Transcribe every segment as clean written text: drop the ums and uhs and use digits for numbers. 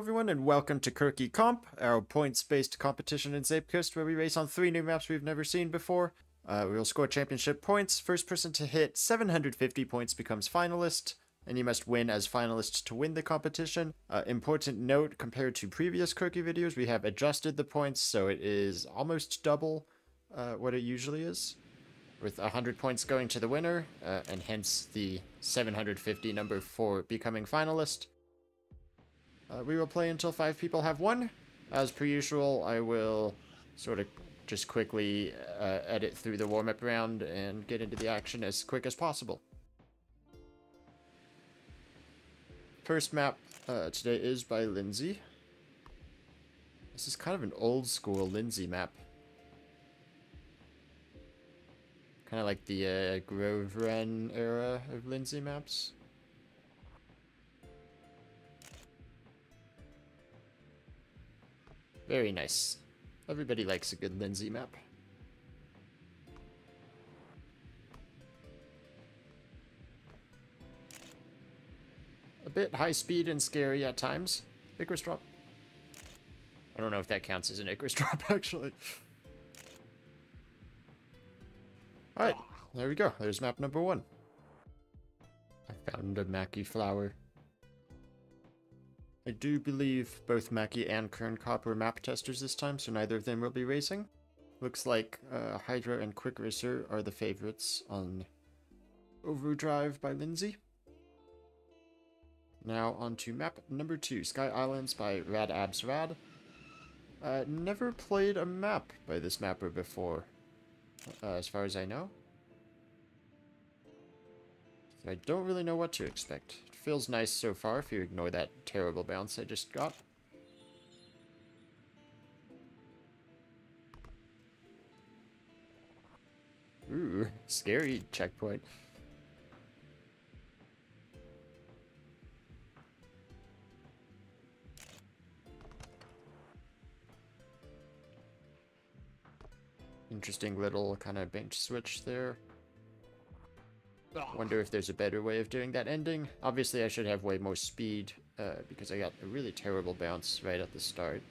everyone, and welcome to Kerki Comp, our points-based competition in Zapekist, where we race on 3 new maps we've never seen before. We will score championship points. First person to hit 750 points becomes finalist, and you must win as finalist to win the competition. Important note, compared to previous Kerki videos, we have adjusted the points, so it is almost double what it usually is, with 100 points going to the winner, and hence the 750 number for becoming finalist. We will play until 5 people have won. As per usual, I will sort of just quickly edit through the warm-up round and get into the action as quick as possible. First map today is by Linzi. This is kind of an old-school Linzi map. Kind of like the Grove Ren era of Linzi maps. Very nice. Everybody likes a good Linzi map. A bit high speed and scary at times. Icarus drop. I don't know if that counts as an Icarus drop, actually. Alright, there we go. There's map number 1. I found a Mackie flower. I do believe both Mackie and Kernkob were map testers this time, so neither of them will be racing. Looks like Hydra and Quick Racer are the favorites on Overdrive by Linzi. Now on to map number 2, Sky Islands by RadAbsRad. Never played a map by this mapper before, as far as I know. So I don't really know what to expect. It feels nice so far if you ignore that terrible bounce I just got. Ooh, scary checkpoint. Interesting little kind of bench switch there. Wonder if there's a better way of doing that ending. Obviously, I should have way more speed, because I got a really terrible bounce right at the start.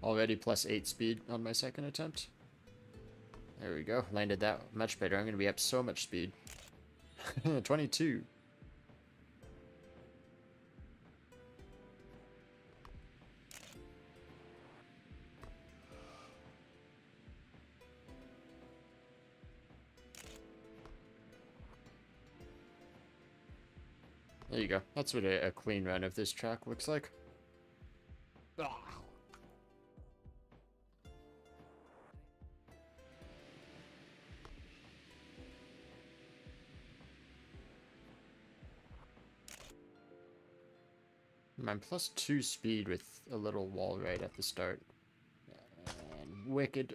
Already plus 8 speed on my second attempt. There we go. Landed that much better. I'm going to be up so much speed. 22. There you go. That's what a clean run of this track looks like. I'm plus 2 speed with a little wall right at the start. And wicked.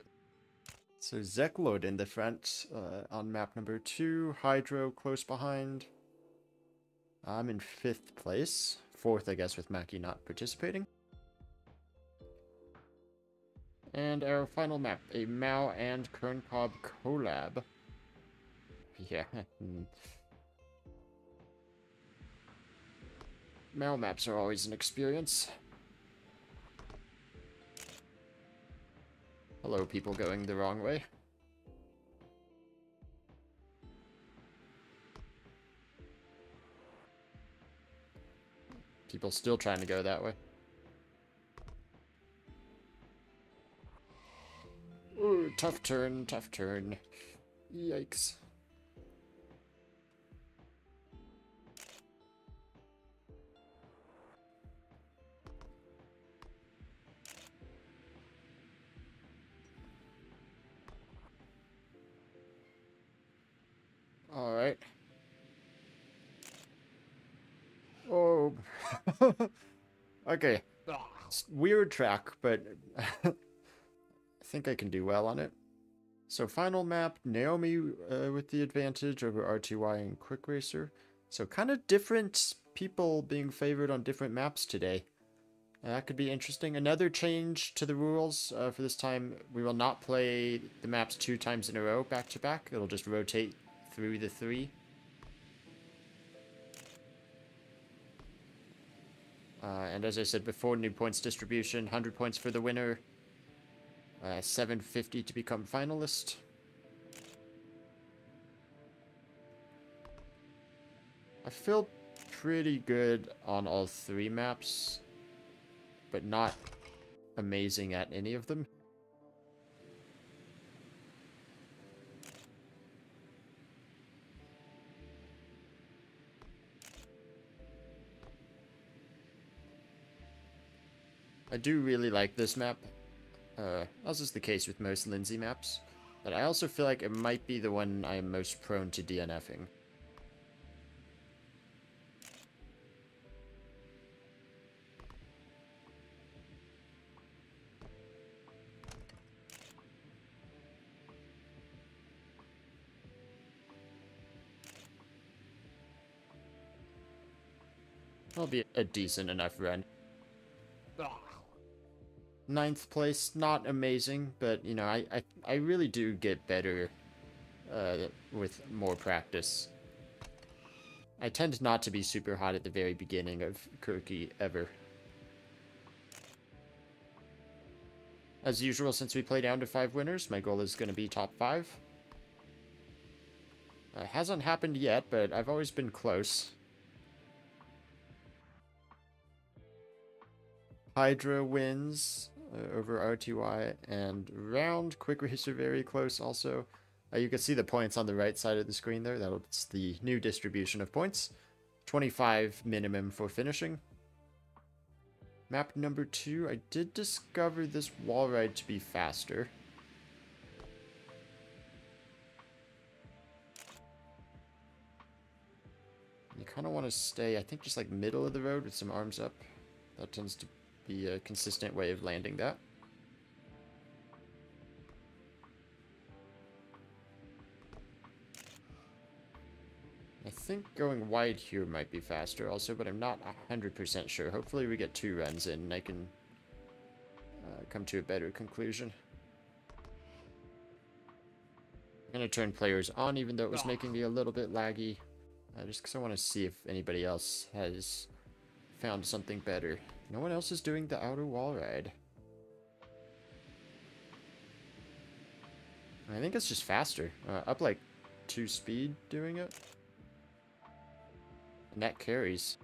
So Zeklod in the front on map number 2. Hydro close behind. I'm in 5th place. 4th, I guess, with Mackie not participating. And our final map, a Maou and Kernkob collab. Yeah. Maou maps are always an experience. Hello, people going the wrong way. People still trying to go that way. Ooh, tough turn, tough turn. Yikes. Alright. Oh. Okay. It's weird track, but I think I can do well on it. So final map, Naomi with the advantage over RTY and Quick Racer. So kind of different people being favored on different maps today. That could be interesting. Another change to the rules for this time, we will not play the maps 2 times in a row back to back. It'll just rotate through the 3. And as I said before, new points distribution, 100 points for the winner, 750 to become finalist. I feel pretty good on all 3 maps, but not amazing at any of them. I do really like this map, as is the case with most Linzi maps, but I also feel like it might be the one I am most prone to DNFing. That'll be a decent enough run. 9th place, not amazing, but, you know, I really do get better with more practice. I tend not to be super hot at the very beginning of Kerki, ever. As usual, since we play down to 5 winners, my goal is going to be top 5. Hasn't happened yet, but I've always been close. Hydra wins over RTY, and Round, Quick Racer very close also. You can see the points on the right side of the screen there. That's the new distribution of points. 25 minimum for finishing. Map number 2, I did discover this wall ride to be faster. You kind of want to stay, I think, just like middle of the road with some arms up. That tends to be a consistent way of landing that. I think going wide here might be faster also, but I'm not 100% sure. Hopefully we get 2 runs in and I can come to a better conclusion. I'm going to turn players on even though it was making me a little bit laggy. Just because I want to see if anybody else has found something better. No one else is doing the outer wall ride. I think it's just faster. Up like 2 speed doing it. And that carries.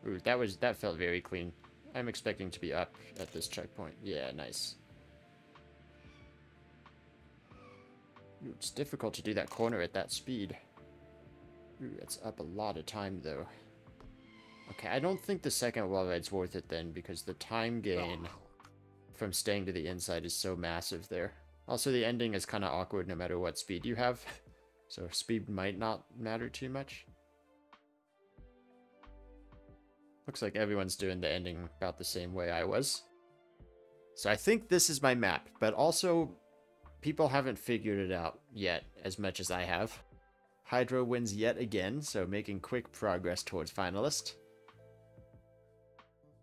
Ooh, that felt very clean. I'm expecting to be up at this checkpoint. Yeah, nice. Ooh, it's difficult to do that corner at that speed. Ooh, it's up a lot of time though. Okay, I don't think the second wall ride's worth it then, because the time gain from staying to the inside is so massive there. Also, the ending is kind of awkward no matter what speed you have, so speed might not matter too much. Looks like everyone's doing the ending about the same way I was. So I think this is my map, but also people haven't figured it out yet as much as I have. Hydro wins yet again, so making quick progress towards finalist.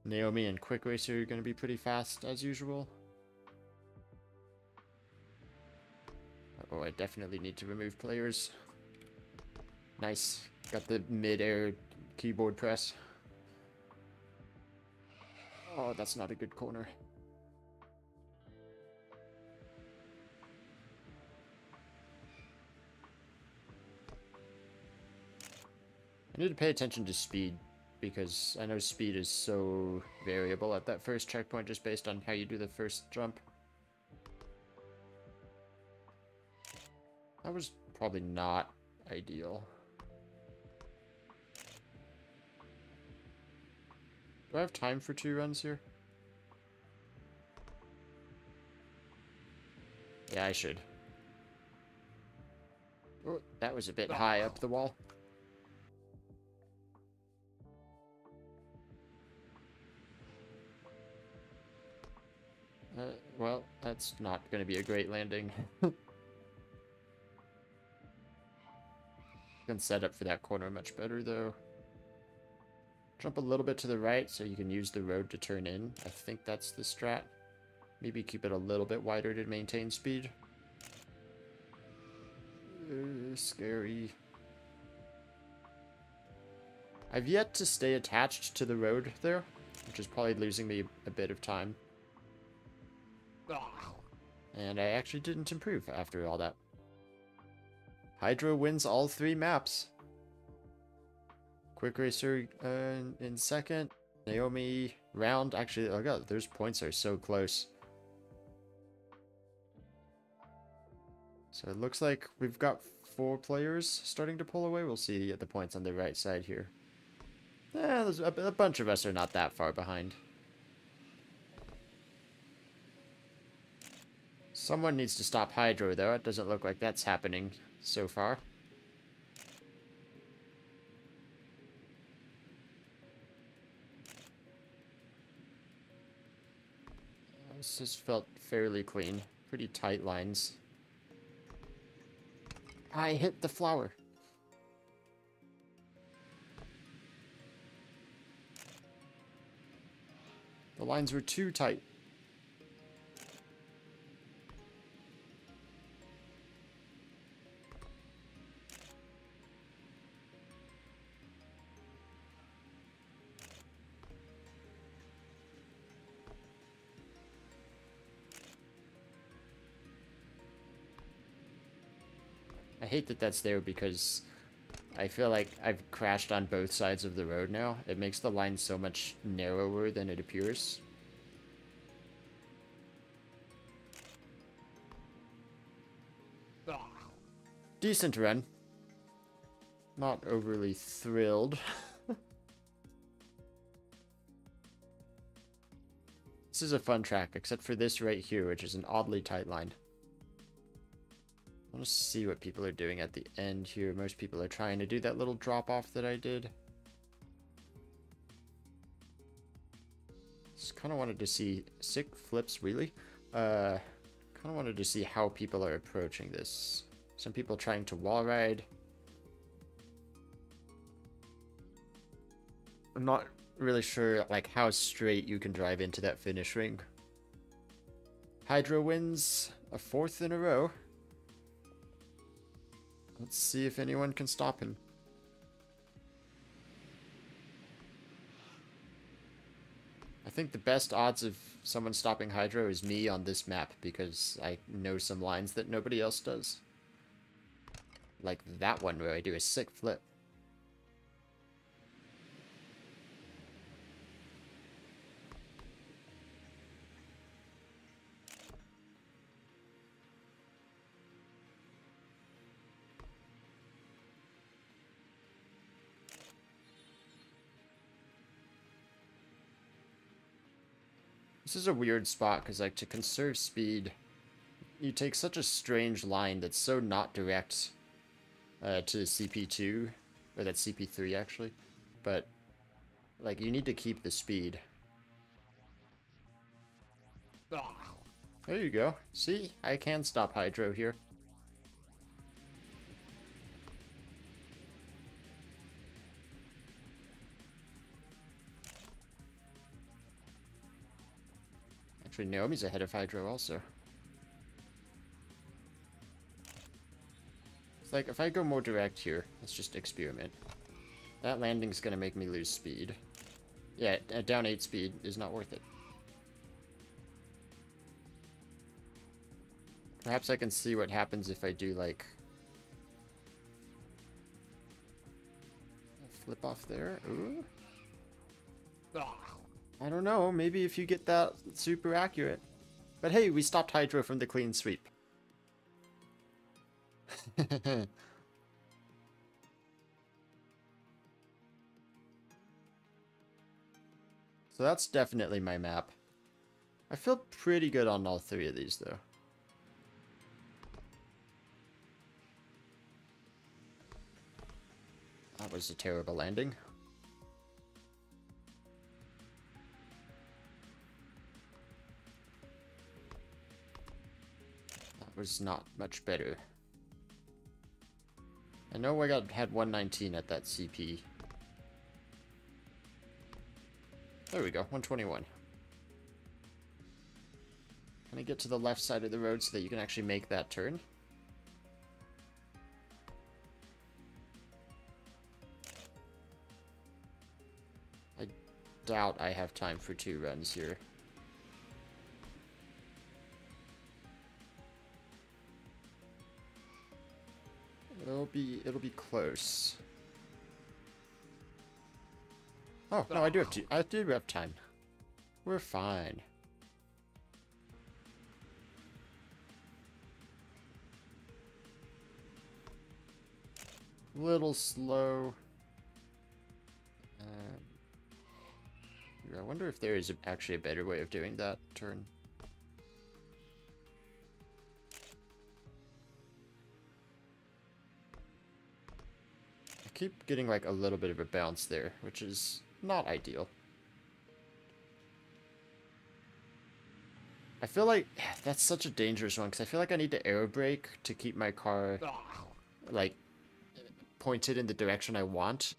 Naomi and Quick Racer are going to be pretty fast as usual. Oh, I definitely need to remove players. Nice. Got the mid-air keyboard press. Oh, that's not a good corner. I need to pay attention to speed, because I know speed is so variable at that first checkpoint just based on how you do the first jump. That was probably not ideal. Do I have time for 2 runs here? Yeah, I should. Oh, that was a bit high up the wall. Well, that's not going to be a great landing. Can set up for that corner much better, though. Jump a little bit to the right so you can use the road to turn in. I think that's the strat. Maybe keep it a little bit wider to maintain speed. Scary. I've yet to stay attached to the road there, which is probably losing me a bit of time. And I actually didn't improve after all that. Hydro wins all 3 maps. Quick Racer in second. Naomi round. Actually, oh god, those points are so close. So it looks like we've got 4 players starting to pull away. We'll see at the points on the right side here. There's a bunch of us are not that far behind. Someone needs to stop Hydro, though. It doesn't look like that's happening so far. This has felt fairly clean. Pretty tight lines. I hit the flower. The lines were too tight. I hate that that's there because I feel like I've crashed on both sides of the road now. It makes the line so much narrower than it appears. Decent run. Not overly thrilled. This is a fun track, except for this right here, which is an oddly tight line. I want to see what people are doing at the end here. Most people are trying to do that little drop-off that I did. Just kind of wanted to see... Sick flips, really? Kind of wanted to see how people are approaching this. Some people trying to wall ride. I'm not really sure, like, how straight you can drive into that finish ring. Hydro wins a 4th in a row. Let's see if anyone can stop him. I think the best odds of someone stopping Hydro is me on this map, because I know some lines that nobody else does. Like that one where I do a sick flip. This is a weird spot, because, like, to conserve speed, you take such a strange line that's so not direct to CP2, or that's CP3, actually. But, like, you need to keep the speed. There you go. See? I can stop Hydro here. Actually, Naomi's ahead of Hydro also. It's like, if I go more direct here, let's just experiment. That landing's gonna make me lose speed. Yeah, down 8 speed is not worth it. Perhaps I can see what happens if I do, like... a flip off there. Ooh. I don't know, maybe if you get that super accurate. But hey, we stopped Hydro from the clean sweep. So that's definitely my map. I feel pretty good on all 3 of these, though. That was a terrible landing. Was not much better. I know I had 119 at that CP. There we go, 121. Can I get to the left side of the road so that you can actually make that turn? doubt I have time for 2 runs here. It'll be close. Oh, no, I do have time. We're fine. Little slow. I wonder if there is actually a better way of doing that turn. I keep getting like a little bit of a bounce there, which is not ideal. I feel like that's such a dangerous one because I feel like I need to air brake to keep my car like pointed in the direction I want.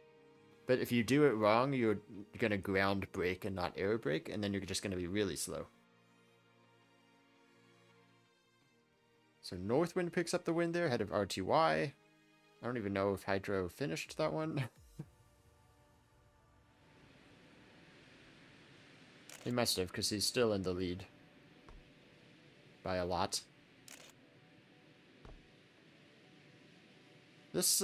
But if you do it wrong, you're gonna ground brake and not air brake, and then you're just gonna be really slow. So Northwind picks up the win there, ahead of RTY. I don't even know if Hydro finished that one. He must have, because he's still in the lead. By a lot. This,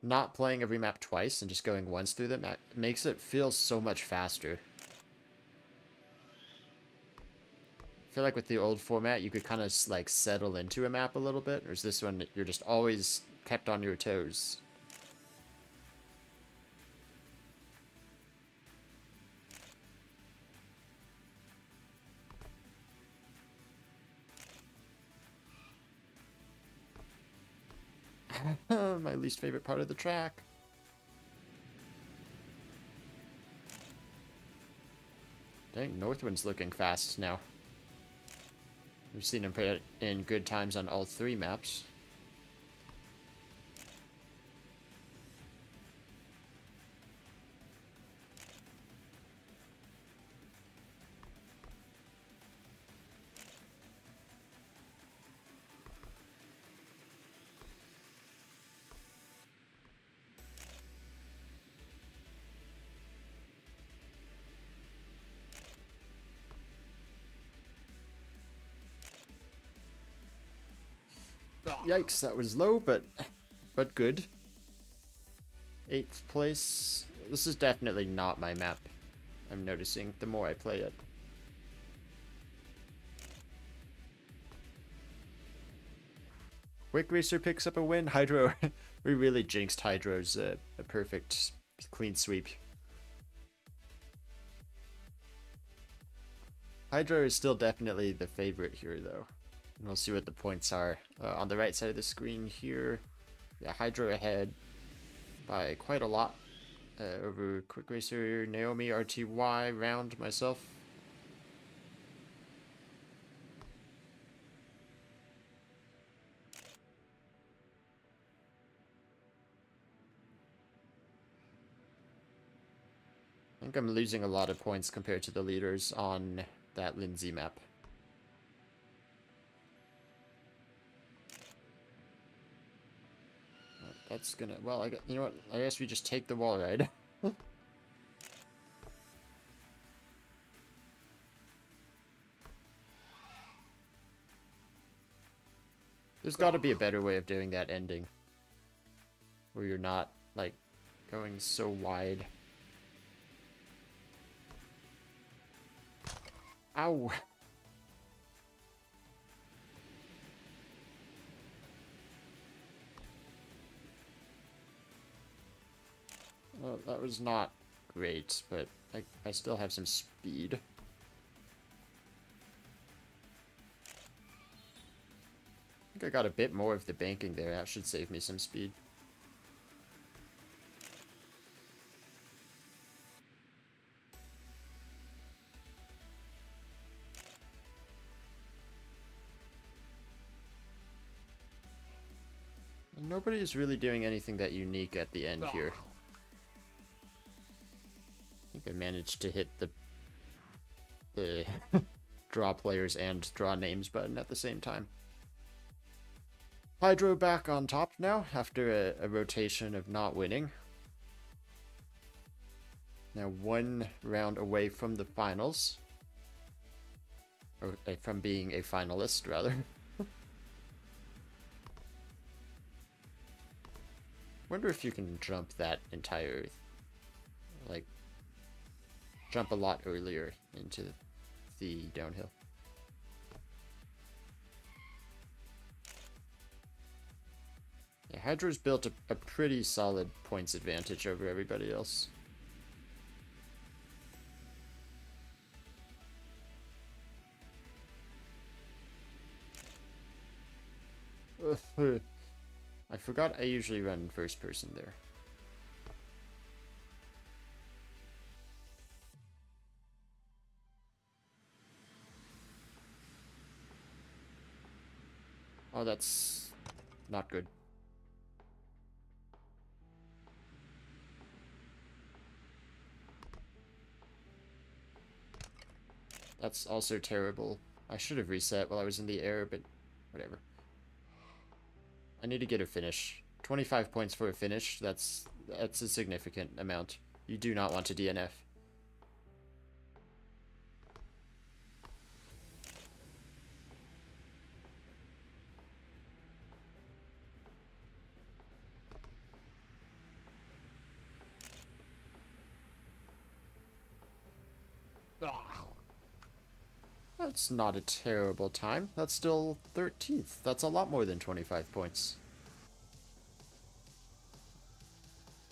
not playing every map twice and just going once through them makes it feel so much faster. I feel like with the old format, you could kind of like settle into a map a little bit, whereas this one, you're just always kept on your toes. My least favorite part of the track. Dang, Northwind's looking fast now. We've seen him put in good times on all 3 maps. Yikes, that was low, but good. 8th place. This is definitely not my map, I'm noticing, the more I play it. Quick Racer picks up a win. Hydro, we really jinxed Hydro's a perfect clean sweep. Hydro is still definitely the favorite here, though. And we'll see what the points are. On the right side of the screen here, yeah, Hydro ahead by quite a lot over Quick Racer, Naomi, RTY, Round, myself. I think I'm losing a lot of points compared to the leaders on that Linzi map. That's gonna, well, you know what, I guess we just take the wall ride. There's gotta be a better way of doing that ending. Where you're not, like, going so wide. Ow! Well, that was not great, but I still have some speed. I think I got a bit more of the banking there. That should save me some speed. And nobody is really doing anything that unique at the end here. I think I managed to hit the draw players and draw names button at the same time. Hydro back on top now after a rotation of not winning. Now 1 round away from the finals. Or from being a finalist, rather. Wonder if you can jump that entire, like, jump a lot earlier into the downhill. Yeah, Hydro's built a pretty solid points advantage over everybody else. I forgot I usually run first person there. Oh, that's not good. That's also terrible. I should have reset while I was in the air, but whatever. I need to get a finish. 25 points for a finish, that's a significant amount. You do not want to DNF. That's not a terrible time. That's still 13th. That's a lot more than 25 points.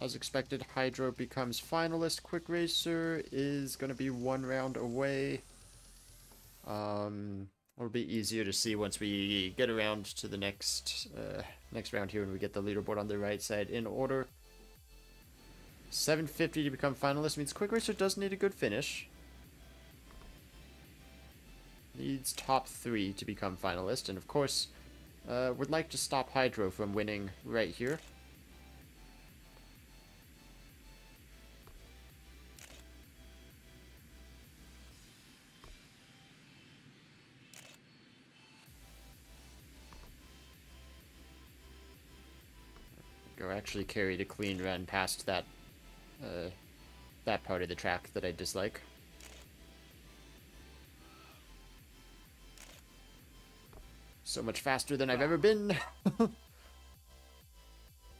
As expected, Hydro becomes finalist. Quick Racer is going to be 1 round away. It'll be easier to see once we get around to the next round here when we get the leaderboard on the right side in order. 750 to become finalist means Quick Racer does need a good finish. Needs top 3 to become finalist, and of course, would like to stop Hydro from winning right here. Go actually carried a clean run past that that part of the track that I dislike. So much faster than I've ever been.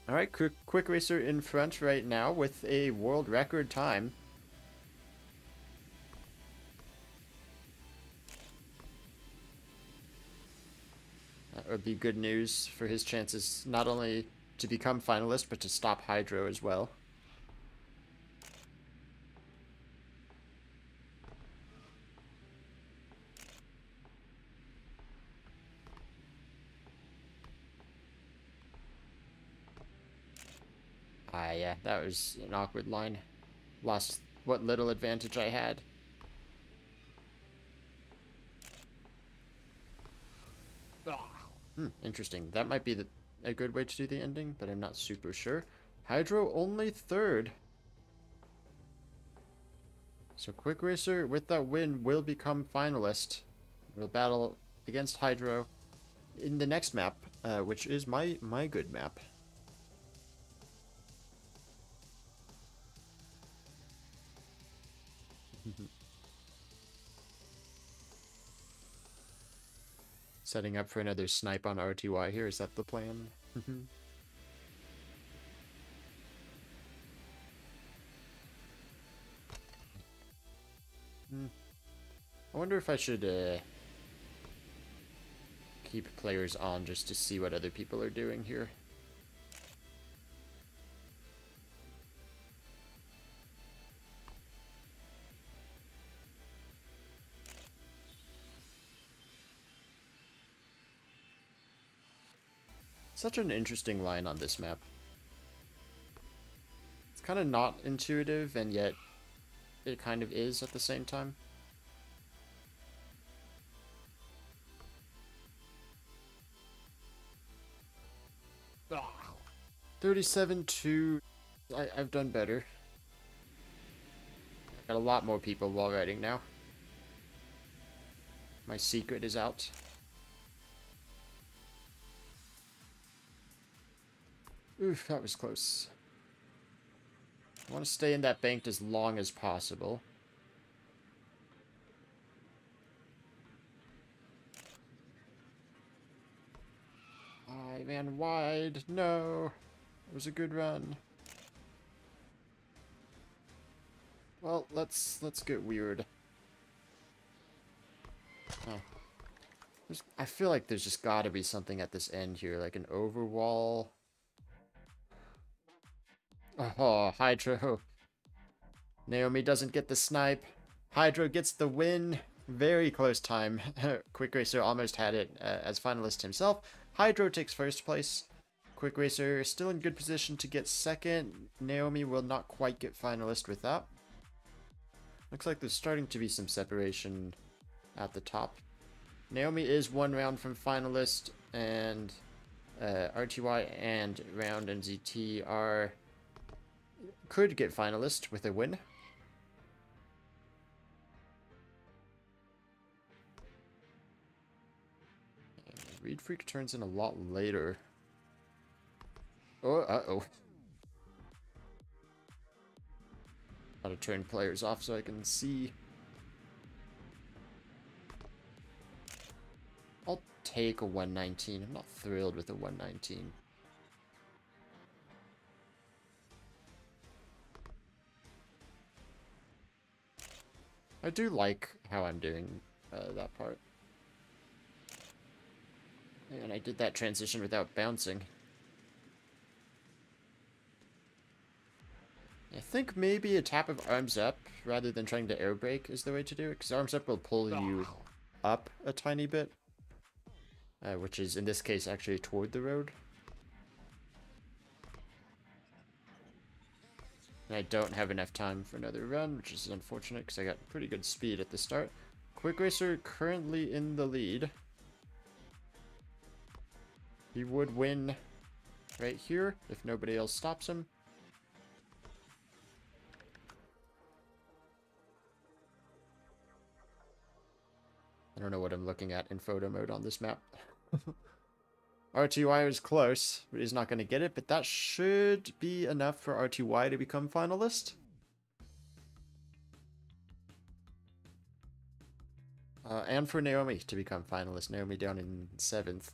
Alright, Quick Racer in front right now with a world record time. That would be good news for his chances not only to become finalist, but to stop Hydro as well. Ah, yeah, that was an awkward line. Lost what little advantage I had. Interesting. That might be a good way to do the ending, but I'm not super sure. Hydro only 3rd. So Quick Racer, with that win, will become finalist. We'll battle against Hydro in the next map, which is my good map. Setting up for another snipe on RTY here, is that the plan? I wonder if I should keep players on just to see what other people are doing here. Such an interesting line on this map. It's kind of not intuitive, and yet it kind of is at the same time. Oh. 37-2. I've done better. I've got a lot more people wall riding now. My secret is out. Oof, that was close. I want to stay in that banked as long as possible. I ran wide. No. It was a good run. Well, let's get weird. Oh. I feel like there's just gotta be something at this end here, like an overwall. Oh, Hydro. Naomi doesn't get the snipe. Hydro gets the win. Very close time. Quick Racer almost had it as finalist himself. Hydro takes first place. Quick Racer still in good position to get second. Naomi will not quite get finalist with that. Looks like there's starting to be some separation at the top. Naomi is one round from finalist, and RTY and Round and ZT could get finalist with a win. Reed Freak turns in a lot later. Oh, uh-oh. Gotta turn players off so I can see. I'll take a 119. I'm not thrilled with a 119. I do like how I'm doing that part. And I did that transition without bouncing. I think maybe a tap of arms up rather than trying to air brake is the way to do it, because arms up will pull you up a tiny bit, which is in this case actually toward the road. And I don't have enough time for another run, which is unfortunate because I got pretty good speed at the start. Quick Racer currently in the lead. He would win right here if nobody else stops him. I don't know what I'm looking at in photo mode on this map. RTY is close, but he's not going to get it, but that should be enough for RTY to become finalist. And for Naomi to become finalist. Naomi down in 7th.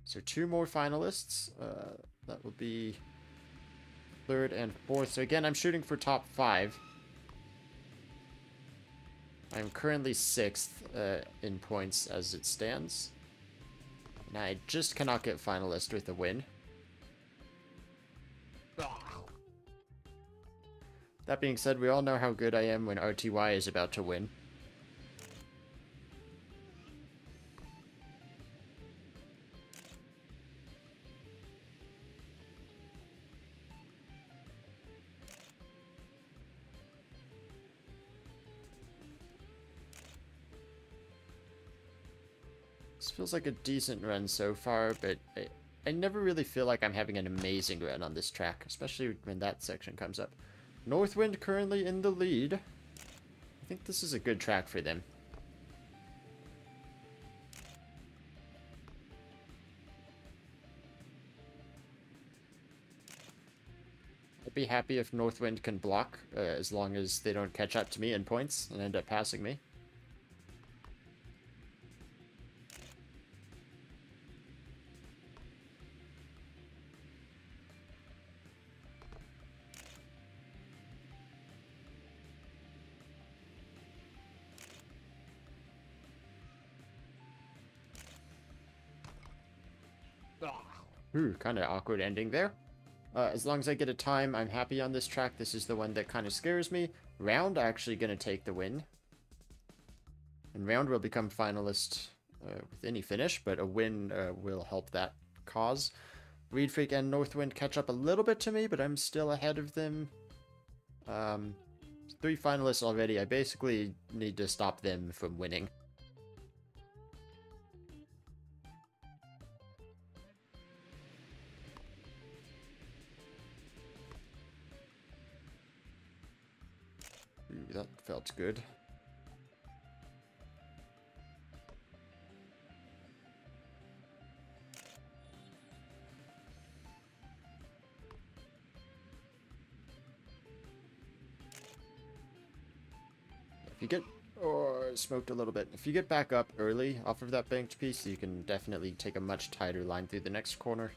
So 2 more finalists. That will be 3rd and 4th. So again, I'm shooting for top 5. I'm currently 6th in points as it stands. And I just cannot get finalist with a win. That being said, we all know how good I am when RTY is about to win. This feels like a decent run so far, but I never really feel like I'm having an amazing run on this track, especially when that section comes up. Northwind currently in the lead. I think this is a good track for them. I'd be happy if Northwind can block, as long as they don't catch up to me in points and end up passing me. Ooh, kind of awkward ending there. As long as I get a time, I'm happy on this track. This is the one that kind of scares me. Round actually going to take the win. And Round will become finalist with any finish, but a win will help that cause. Reed Freak and Northwind catch up a little bit to me, but I'm still ahead of them. 3 finalists already. I basically need to stop them from winning. Ooh, that felt good. you get... Oh, smoked a little bit. If you get back up early off of that banked piece, you can definitely take a much tighter line through the next corner.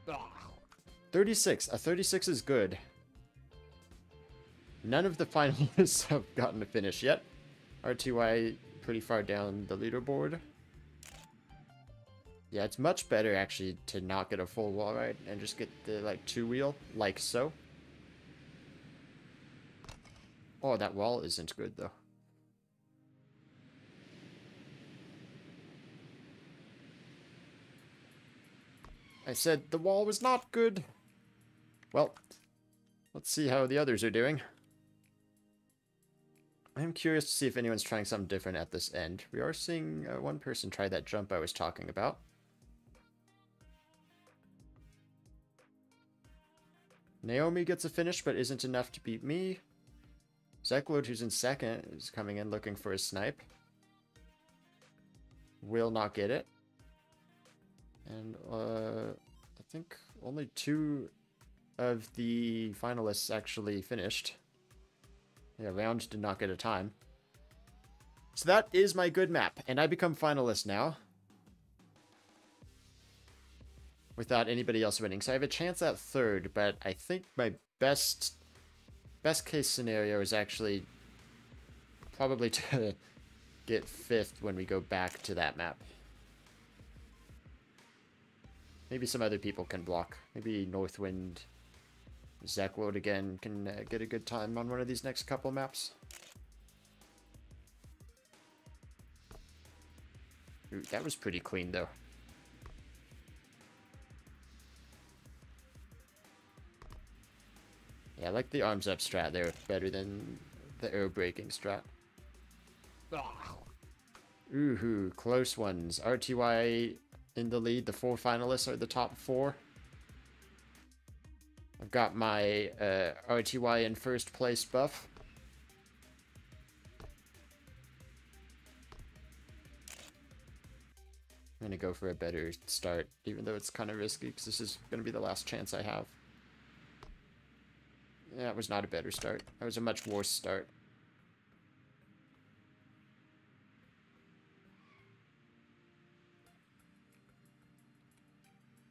Ah. 36. A 36 is good. None of the finalists have gotten a finish yet. RTY pretty far down the leaderboard. Yeah, it's much better actually to not get a full wall ride and just get the like 2-wheel, like so. Oh, that wall isn't good though. I said the wall was not good. Well, let's see how the others are doing. I'm curious to see if anyone's trying something different at this end. We are seeing one person try that jump I was talking about. Naomi gets a finish, but isn't enough to beat me. Zeklod, who's in second, is coming in looking for a snipe. Will not get it. And I think only 2 of the finalists actually finished. Yeah, Round did not get a time. So that is my good map, and I become finalist now. Without anybody else winning. So I have a chance at third, but I think my best case scenario is actually probably to get 5th when we go back to that map. Maybe some other people can block. Maybe Northwind, Zeklod again can get a good time on one of these next couple maps. Ooh, that was pretty clean though. Yeah, I like the arms up strat there better than the air braking strat. Ooh, close ones. RTY in the lead. The 4 finalists are the top 4. I've got my RTY in first place buff. I'm going to go for a better start, even though it's kind of risky, because this is going to be the last chance I have. Yeah, it was not a better start. That was a much worse start.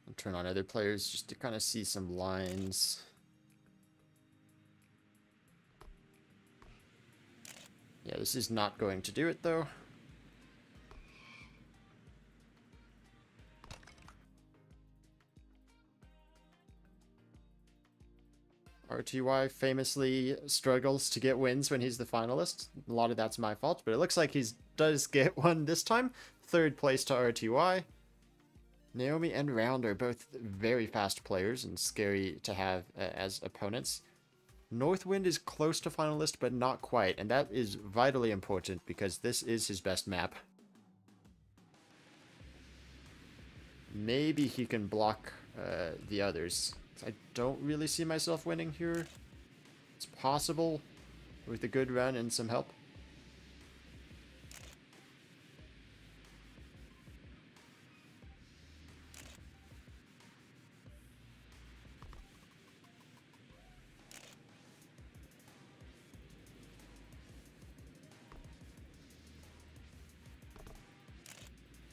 I'll turn on other players just to kind of see some lines. Yeah, this is not going to do it, though. RTY famously struggles to get wins when he's the finalist. A lot of that's my fault, but it looks like he does get one this time. 3rd place to RTY. Naomi and Round are both very fast players and scary to have as opponents. Northwind is close to finalist, but not quite, and that is vitally important because this is his best map. Maybe he can block the others. I don't really see myself winning here. It's possible with a good run and some help.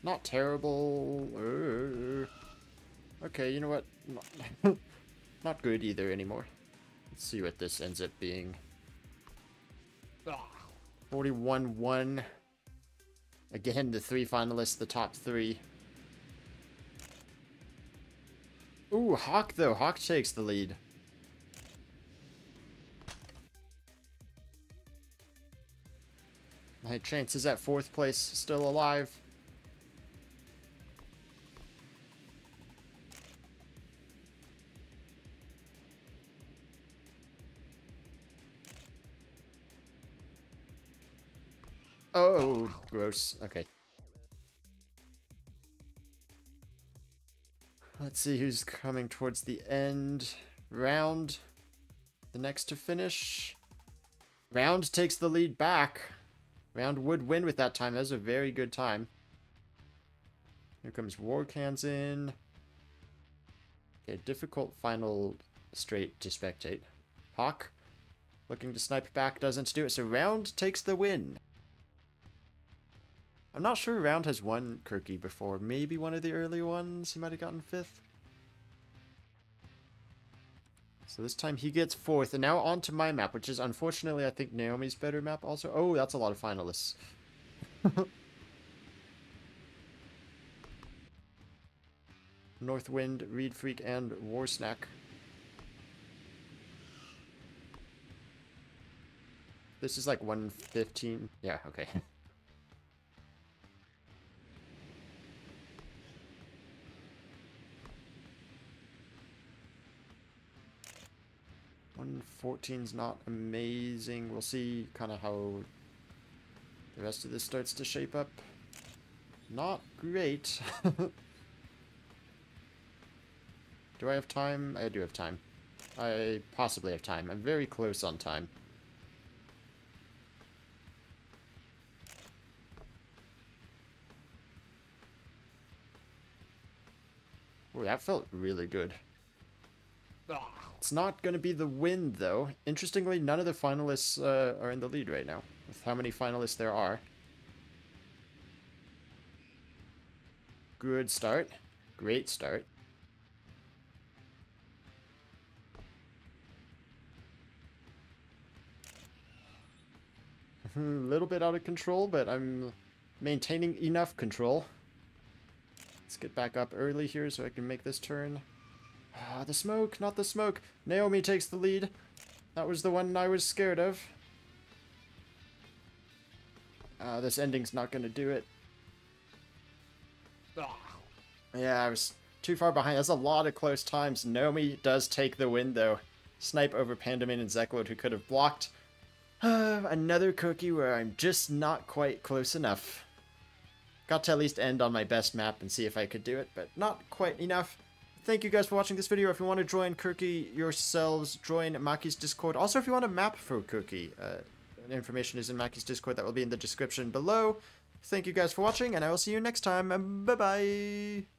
Not terrible. Okay, you know what? Not good either anymore. Let's see what this ends up being. 41-1. Again, the 3 finalists, the top 3. Ooh, Hawk though. Hawk takes the lead. My chances at 4th place still alive. Oh, gross. Okay. Let's see who's coming towards the end. Round. The next to finish. Round takes the lead back. Round would win with that time. That was a very good time. Here comes Warcans in. Okay, difficult final straight to spectate. Hawk, looking to snipe back, doesn't do it, so Round takes the win. I'm not sure Round has won Kerki before. Maybe one of the early ones he might have gotten 5th. So this time he gets 4th, and now on to my map, which is unfortunately I think Naomi's better map also. Oh, that's a lot of finalists. Northwind, Reed Freak, and War Snack. This is like 115. Yeah, okay. $114's not amazing. We'll see kind of how the rest of this starts to shape up. Not great. Do I have time? I do have time. I possibly have time. I'm very close on time. Oh, that felt really good. It's not going to be the win, though. Interestingly, none of the finalists are in the lead right now, with how many finalists there are. Good start. Great start. A little bit out of control, but I'm maintaining enough control. Let's get back up early here so I can make this turn. Ah, the smoke, not the smoke. Naomi takes the lead. That was the one I was scared of. This ending's not going to do it. Yeah, I was too far behind. That's a lot of close times. Naomi does take the win, though. Snipe over Pandamin and Zeklod, who could have blocked. Another cookie where I'm just not quite close enough. Got to at least end on my best map and see if I could do it, but not quite enough. Thank you guys for watching this video. If you want to join Kerki yourselves, join Maki's Discord. Also, if you want a map for Kerki, information is in Maki's Discord. That will be in the description below. Thank you guys for watching, and I will see you next time. Bye-bye!